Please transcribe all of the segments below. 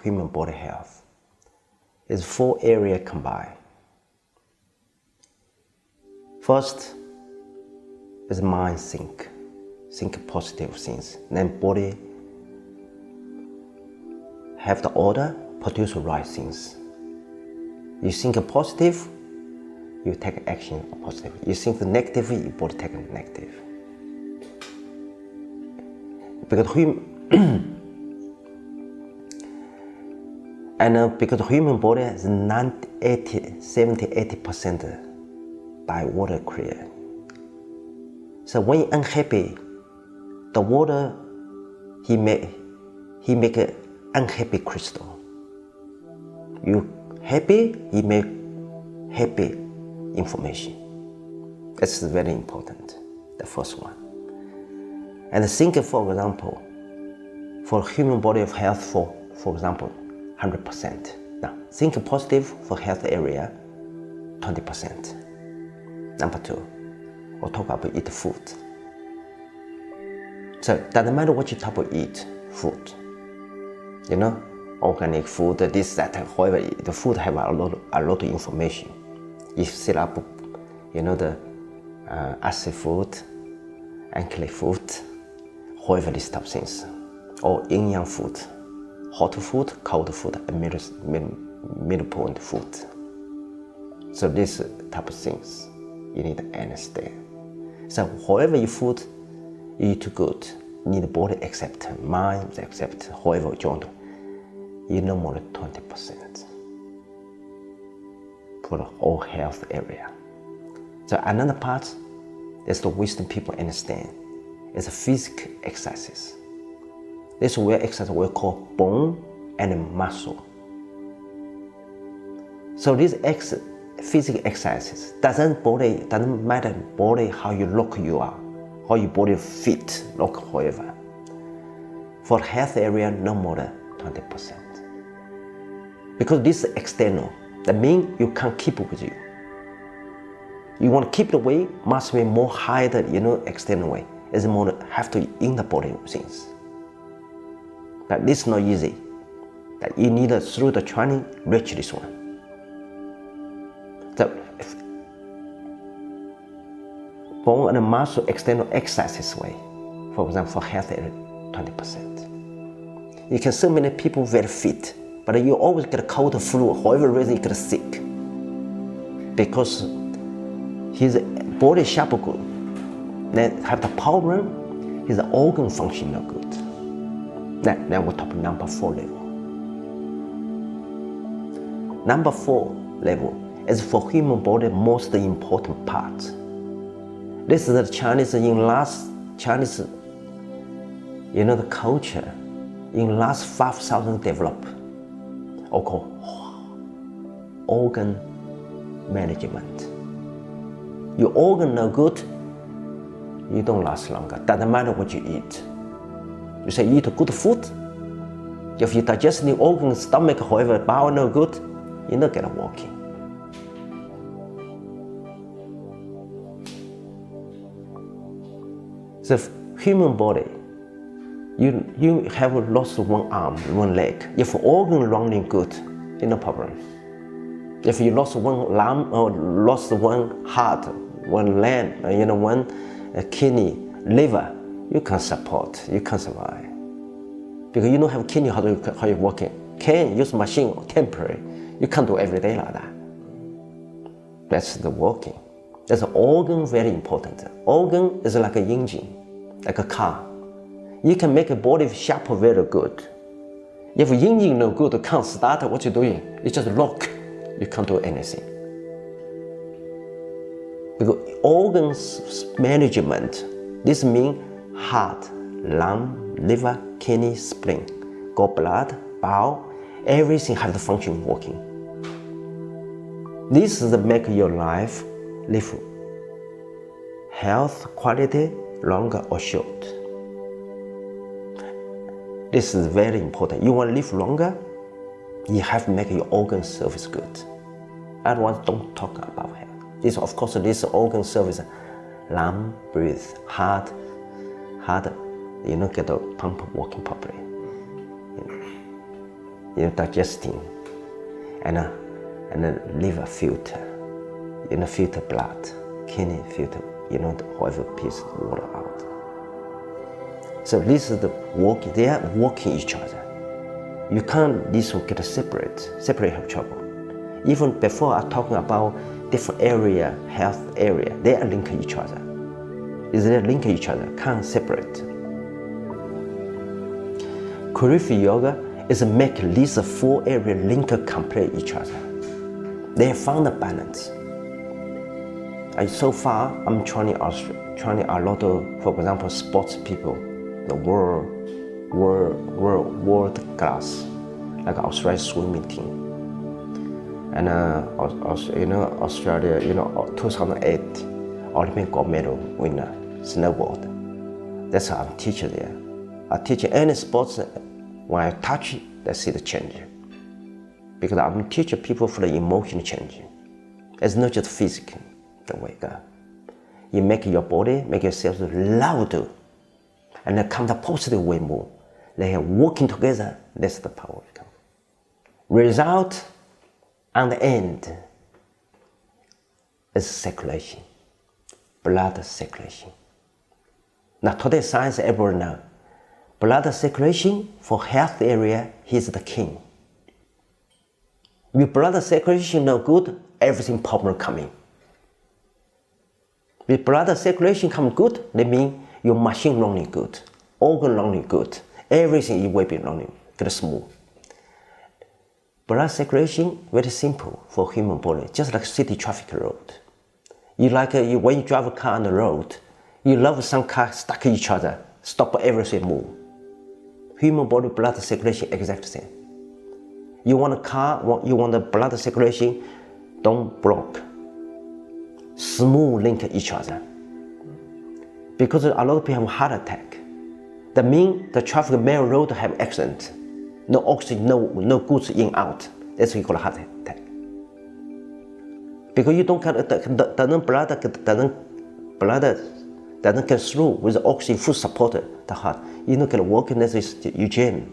human body health. It's 4 areas combined. First is mind think positive things. Then body have the order, produce the right things. You think positive, you take action positive. You think negative, your body take negative. Because because human body is 70-80% by water created. So when you're unhappy, the water he make an unhappy crystal. You happy, he make happy information. That's very important, the first one. And think, for example, for human body of health, for example, 100%. Now, think positive for health area, 20%. Number 2, we'll talk about eat food. So, doesn't matter what you type of eat, food. You know, organic food, this, that, however, the food have a lot of information. You set up, you know, the acid food, alkali food, however, these type of things, or yin-yang food, hot food, cold food, and middle point food. So this type of things you need to understand. So however your food you eat good, you need the body accept, mind accept, however you want, you no more than 20% for the whole health area. So another part is the wisdom people understand. It's a physical exercises. This is where exercise we call bone and muscle. So these physical exercises doesn't matter body how you look you are, how your body fit look however. For health area no more than 20%. Because this is external, that means you can't keep it with you. You want to keep the weight, must be more higher than, you know, external weight. It's more have to in the body things. But this is not easy. That you need to, through the training, reach this one. So, bone and muscle external exercises way, for example, for health area, 20%. You can see many people very fit, but you always get a cold or flu, however reason you get sick. Because his body shape good, then have the problem, his organ function not good. Now we'll talk number 4 level. Number 4 level is for human body most important part. This is the Chinese, in last Chinese, you know, the culture, in last 5,000 developed, or called organ management. Your organ no good, you don't last longer. Doesn't matter what you eat. You say eat good food. If you digest the organ, stomach, however, bowel no good, you not get walking. The human body, you have lost one arm, one leg. If organ running good, no problem. If you lost one lung or lost one heart, one leg, you know, one kidney, liver, you can support, you can survive. Because you don't have kidney, how you working? Can use machine temporary. You can't do every day like that. That's the working. That's an organ very important. Organ is like an engine, like a car. You can make a body sharp very good. If engine no good, can't start, what you doing? You just lock. You can't do anything. Because organs management, this means heart, lung, liver, kidney, spleen, gallbladder, bowel, everything has the function working. This is make your life live health quality longer or short. This is very important. You want to live longer, you have to make your organ service good. Otherwise, don't talk about health. This, of course, this organ service, lung, breathe, heart, you know, get the pump working properly. digesting, and liver filter, filter blood, kidney filter, whoever piece the water out. So this is the work. They are working each other. You can't this will get separate have trouble. Even before I'm talking about different area, health area, they are linking each other. Is they link each other, can't separate. Calligraphy yoga is make these four areas link complete each other. They have found a balance. And so far, I'm training a lot of, for example, sports people, the world class, like Australian swimming team, and Australia, 2008 Olympic gold medal winner, snowboard. That's how I'm teaching there. I teach any sports. When I touch it, they see the change. Because I'm teaching people for the emotion change. It's not just physical, the way it goes. You make your body, make yourself louder, and then come the positive way more. They are working together, that's the power. Result and the end is circulation, blood circulation. Now today science everyone knows. Blood circulation for health area, he's the king. With blood circulation no good, everything problem coming. With blood circulation come good, that means your machine running good, organ running good, everything will be running very smooth. Blood circulation very simple for human body, just like city traffic road. When you drive a car on the road, you love some cars stuck each other, stop everything move. Human body blood circulation exact same. You want a car, you want the blood circulation, don't block. Smooth link each other. Because a lot of people have heart attack. That means the traffic main road have accident. No oxygen, no goods in out. That's what we call a heart attack. Because you don't blood doesn't get through with the oxygen full support the heart. You don't get working as you jam.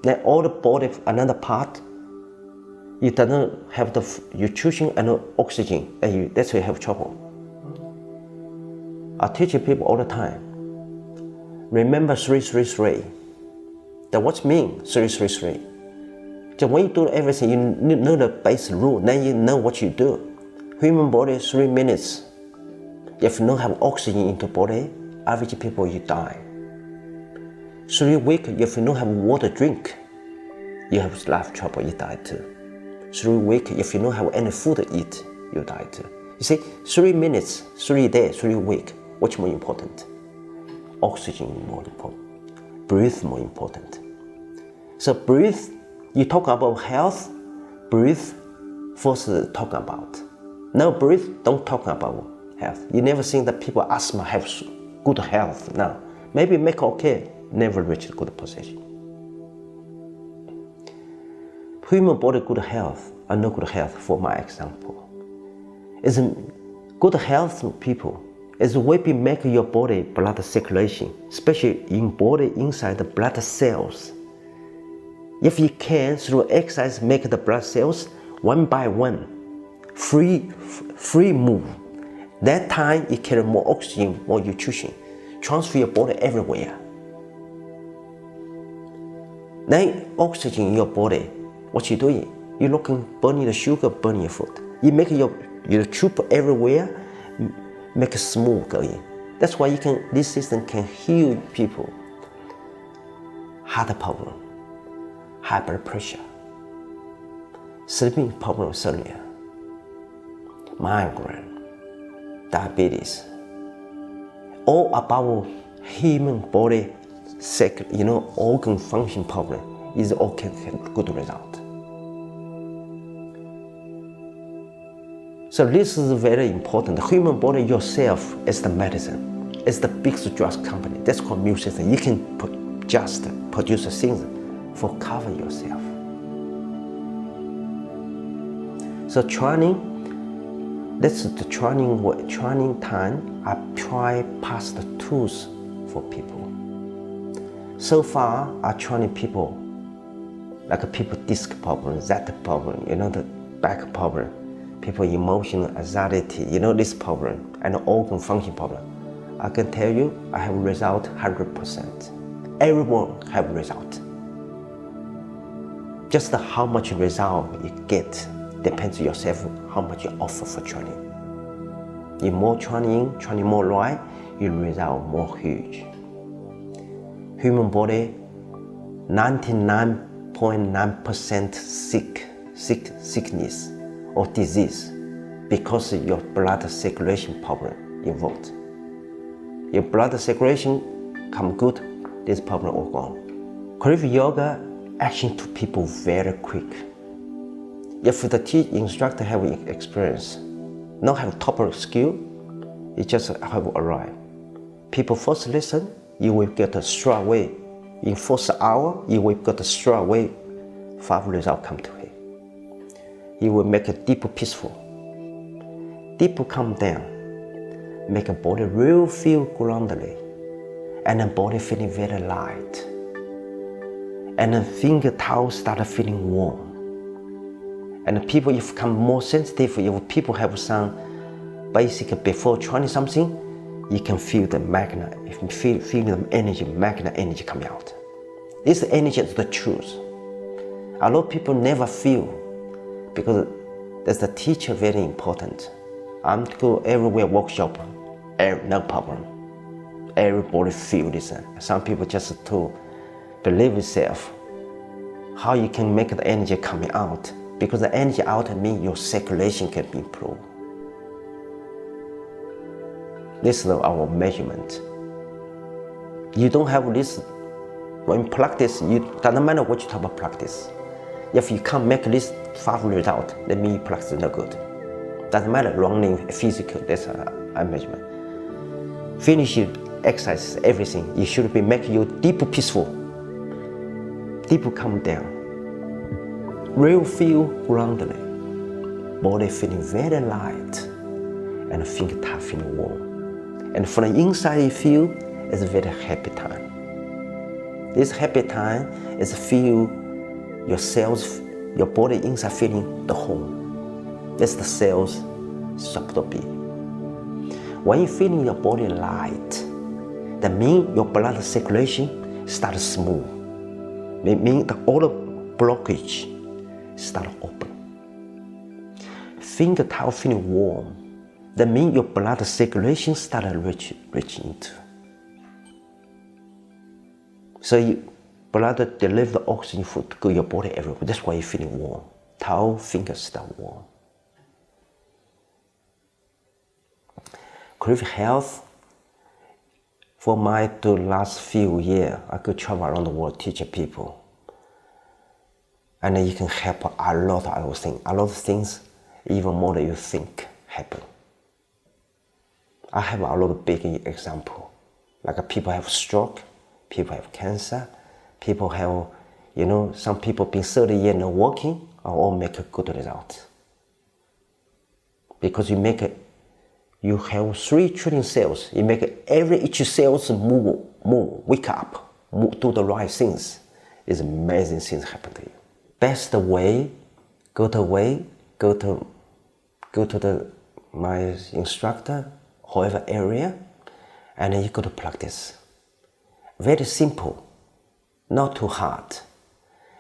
Then all the body, another part, you don't have the nutrition and oxygen, and that's why you have trouble. I teach people all the time. Remember 333. That what mean 333? So when you do everything, you know the base rule. Then you know what you do. Human body 3 minutes. If you don't have oxygen into body, average people you die. 3 weeks, if you don't have water drink, you have life trouble, you die too. 3 weeks, if you don't have any food to eat, you die too. You see, 3 minutes, 3 days, 3 weeks, what's more important? Oxygen more important. Breathe more important. So breathe, you talk about health, breathe first talk about. No breathe, don't talk about health. You never think that people asthma have good health now. Maybe make okay, never reach a good position. Human body good health and no good health, for my example. Is good health people is way to make your body blood circulation, especially in body inside the blood cells. If you can, through exercise, make the blood cells one by one, free move. That time you carry more oxygen, more nutrition, transfer your body everywhere. Then oxygen in your body, what you doing? You looking burning the sugar, burning your food. You make your tube everywhere, make it smooth going. That's why this system can heal people. Heart problem, high blood pressure, sleeping problems earlier, migraine, diabetes, all about human body, organ function problem is okay, good result. So this is very important. The human body yourself is the medicine. It's the biggest drug company. That's called immune system. You can produce things for cover yourself. So training, that's the training time. I try pass the tools for people. So far, I train people Like people disc problem, that problem, the back problem, people emotional anxiety, this problem, and organ function problem. I can tell you, I have result 100%. Everyone have result. Just how much result you get depends on yourself, how much you offer for training. You more training more right, your result more huge. Human body, 99.9% sickness or disease because of your blood circulation problem involved. Your blood circulation come good, this problem all gone. Calligraphy yoga action to people very quick. If the instructor have experience, not have top skill, you just have arrived. People first listen, you will get a straight away. In first hour, you will get a straight away 5 results come to him. He will make a deep peaceful. Deep calm down. Make a body real feel groundedly. And the body feeling very light. And the finger toes start feeling warm. And the people, if become more sensitive, if people have some basic before trying something, you can feel the magnet, if you feel the energy, magnet energy coming out. This energy is the truth. A lot of people never feel, because that's the teacher very important. I'm to go everywhere workshop, no problem. Everybody feel this. Some people just to believe itself. How you can make the energy coming out? Because the energy out means your circulation can be improved. This is our measurement. You don't have this. When you practice, doesn't matter what type of practice. If you can't make this 5 result, that means you practice not good. Doesn't matter running, physical, that's a measurement. Finish your exercise, everything. You should be making you deep peaceful. Deep calm down. Real feel groundedly. Body feeling very light. And fingertip feeling warm. And from the inside you feel it's a very happy time. This happy time is feel your cells, your body inside feeling the home. That's the cells supposed to be. When you feeling your body light, that means your blood circulation starts smooth. It means that all the blockage start open. Fingertip feeling warm. That means your blood circulation started reaching into. So blood deliver the oxygen food to your body everywhere. That's why you're feeling warm. Toe, fingers start warm. Calligraphy Health, for my last few years, I could travel around the world teaching people. And you can help a lot of things. A lot of things, even more than you think, happen. I have a lot of big example. Like people have stroke, people have cancer, people have, some people been 30 years not working, all make a good result. Because you have 3 trillion cells. You make each cells move, wake up, do the right things. It's amazing things happen to you. Best way, go to my instructor, however area, and then you go to practice. Very simple, not too hard.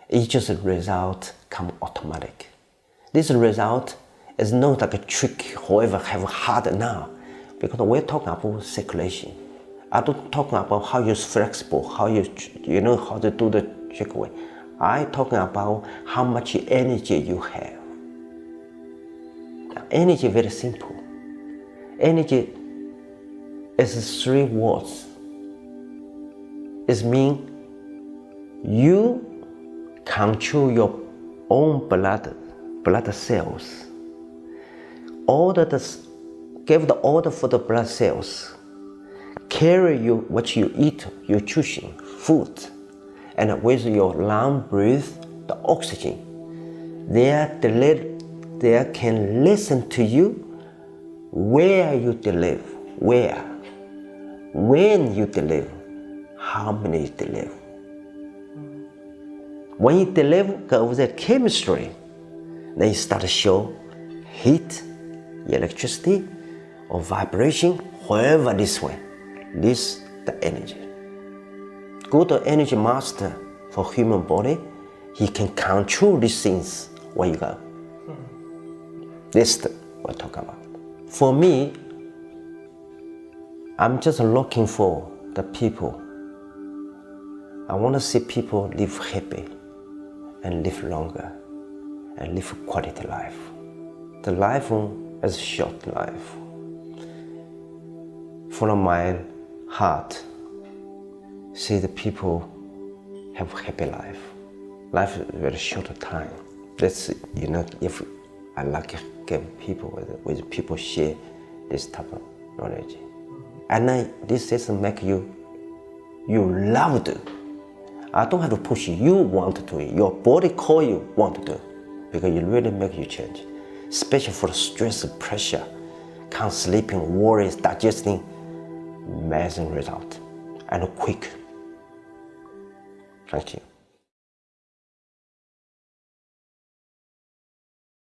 It's just a result come automatic. This result is not like a trick, however have hard now, because we're talking about circulation. I don't talking about how you're flexible, how how to do the trick way. I talking about how much energy you have. Energy very simple. Energy is 3 words. It means you control your own blood cells. Give the order for the blood cells. Carry what you eat, your nutrition, food, and with your lung breathe the oxygen. They can listen to you where you deliver, when you deliver, how many you deliver. When you deliver of the chemistry, then you start to show heat, electricity, or vibration, however this way. This the energy. Good energy master for human body, he can control these things where you go. This is what I talk about. For me, I'm just looking for the people. I want to see people live happy and live longer and live quality life. The life is a short life. From my heart, see the people have a happy life. Life is a very short time. That's, if I like to get people with people share this type of knowledge. And this doesn't make you love to. I don't have to push you, you want to do it. Your body call you want to do it. Because it really make you change. Especially for stress, pressure, can't sleeping, worries, digesting, amazing result. And quick. Thank you.